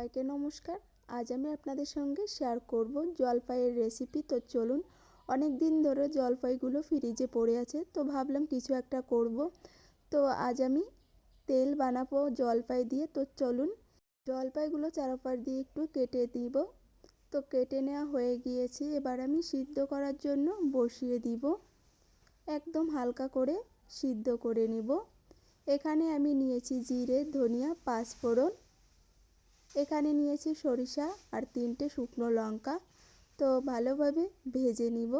সবাইকে নমস্কার। আজ আমি আপনাদের সঙ্গে শেয়ার করব জলপাইয়ের রেসিপি। তো চলুন, অনেক দিন ধরে জলপাইগুলো ফ্রিজে পড়ে আছে, তো ভাবলাম কিছু একটা করব। তো আজ আমি তেল বানাবো জলপাই দিয়ে। তো চলুন, জলপাইগুলো চারপাশ দিয়ে একটু কেটে দিব। তো কেটে নেওয়া হয়ে গিয়েছে, এবার আমি সিদ্ধ করার জন্য বসিয়ে দিব। একদম হালকা করে সিদ্ধ করে নিব। এখানে আমি নিয়েছি জিরে, ধনিয়া, পাঁচফোড়ন। এখানে নিয়েছি সরিষা আর 3টে শুকনো লঙ্কা। তো ভালোভাবে ভেজে নিব।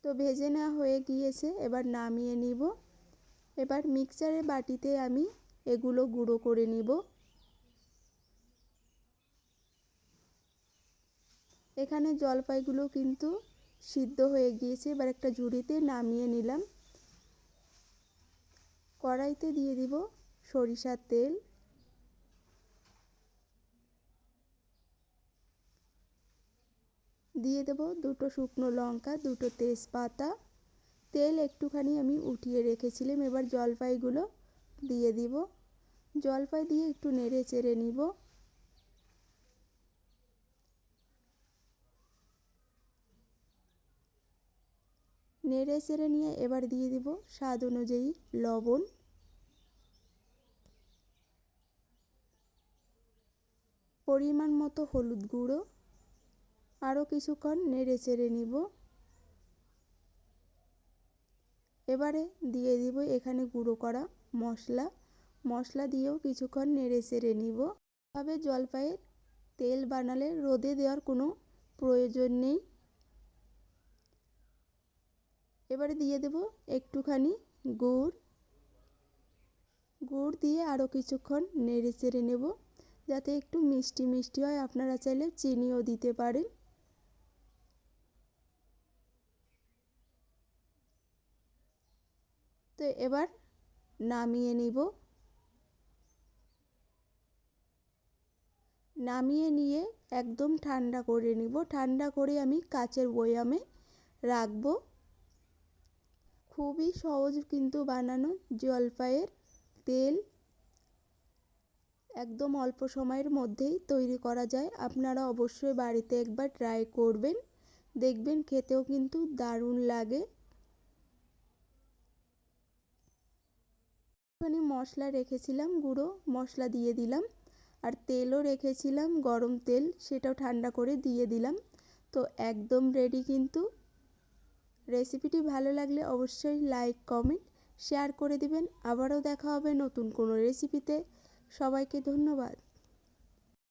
তো ভেজে নেওয়া হয়ে গিয়েছে, এবার নামিয়ে নিব। এবার মিক্সচারের বাটিতে আমি এগুলো গুঁড়ো করে নিব। এখানে জলপাইগুলো কিন্তু সিদ্ধ হয়ে গিয়েছে, এবার একটা ঝুড়িতে নামিয়ে নিলাম। কড়াইতে দিয়ে দিব সরিষার তেল। দিয়ে দেব 2টো শুকনো লঙ্কা, 2টো তেজপাতা। তেল একটুখানি আমি উঠিয়ে রেখেছিলাম। এবার জলপাইগুলো দিয়ে দিব। জলপাই দিয়ে একটু নেড়ে চেড়ে নিব। নেড়ে চেড়ে নিয়ে এবার দিয়ে দিব স্বাদ অনুযায়ী লবণ। পরিমাণ মতো হলুদ গুঁড়ো। আরও কিছুক্ষণ নেড়ে চেড়ে নিব। এবারে দিয়ে দিব এখানে গুঁড়ো করা মশলা। মশলা দিয়েও কিছুক্ষণ নেড়ে চেড়ে নিব। তবে জলপাইয়ের তেল বানালে রোদে দেওয়ার কোনো প্রয়োজন নেই। এবারে দিয়ে দেব একটুখানি গুড়। গুড় দিয়ে আরও কিছুক্ষণ নেড়ে চেড়ে নেব, যাতে একটু মিষ্টি মিষ্টি হয়। আপনারা চাইলে চিনিও দিতে পারেন। তো এবার নামিয়ে নিব। নামিয়ে নিয়ে একদম ঠান্ডা করে নিব। ঠান্ডা করে আমি কাচের বয়ামে রাখবো। খুবই সহজ কিন্তু বানানো জলপাইয়ের তেল। একদম অল্প সময়ের মধ্যেই তৈরি করা যায়। আপনারা অবশ্যই বাড়িতে একবার ট্রাই করবেন, দেখবেন খেতেও কিন্তু দারুণ লাগে। একটুখানি মশলা রেখেছিলাম, গুঁড়ো মশলা দিয়ে দিলাম। আর তেলও রেখেছিলাম গরম তেল, সেটাও ঠান্ডা করে দিয়ে দিলাম। তো একদম রেডি কিন্তু। রেসিপিটি ভালো লাগলে অবশ্যই লাইক, কমেন্ট, শেয়ার করে দিবেন। আবারও দেখা হবে নতুন কোনো রেসিপিতে। সবাইকে ধন্যবাদ।